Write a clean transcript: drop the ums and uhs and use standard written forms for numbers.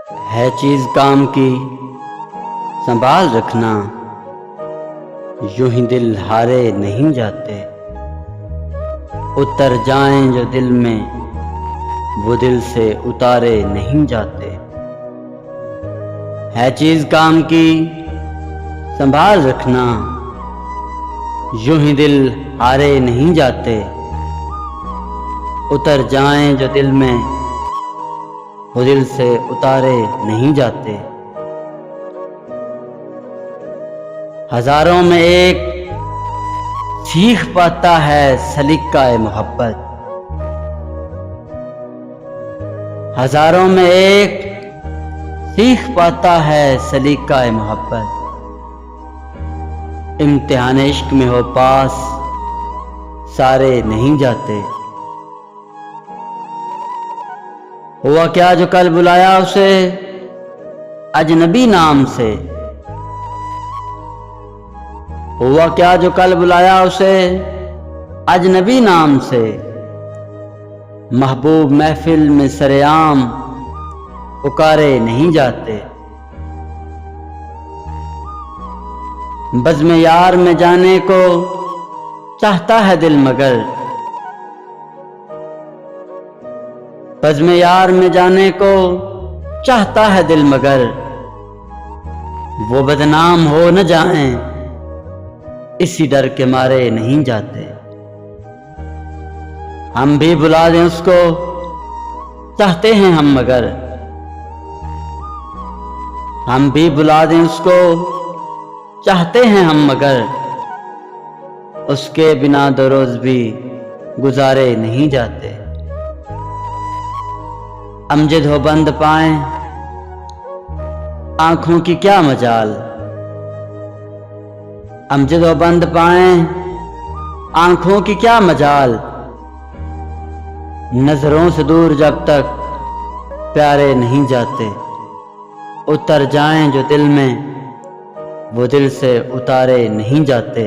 है चीज काम की संभाल रखना, यूं ही दिल हारे नहीं जाते। उतर जाएं जो दिल में वो दिल से उतारे नहीं जाते। है चीज काम की संभाल रखना, यूं ही दिल हारे नहीं जाते। उतर जाएं जो दिल में वो दिल से उतारे नहीं जाते। हजारों में एक सीख पाता है सलीका-ए मोहब्बत। हजारों में एक सीख पाता है सलीका-ए मोहब्बत। इम्तिहान इश्क में हो पास सारे नहीं जाते। हुआ क्या जो कल बुलाया उसे अजनबी नाम से। हुआ क्या जो कल बुलाया उसे अजनबी नाम से। महबूब महफिल में सरेआम पुकारे नहीं जाते। बज़्म यार में जाने को चाहता है दिल मगर। बज़्म यार में जाने को चाहता है दिल मगर। वो बदनाम हो न जाएं इसी डर के मारे नहीं जाते। हम भी बुला दें उसको चाहते हैं हम मगर। हम भी बुला दें उसको चाहते हैं हम मगर। उसके बिना दो रोज भी गुजारे नहीं जाते। अमजद हो बंद पाएं आंखों की क्या मजाल। अमजद हो बंद पाएं आंखों की क्या मजाल। नजरों से दूर जब तक प्यारे नहीं जाते। उतर जाएं जो दिल में वो दिल से उतारे नहीं जाते।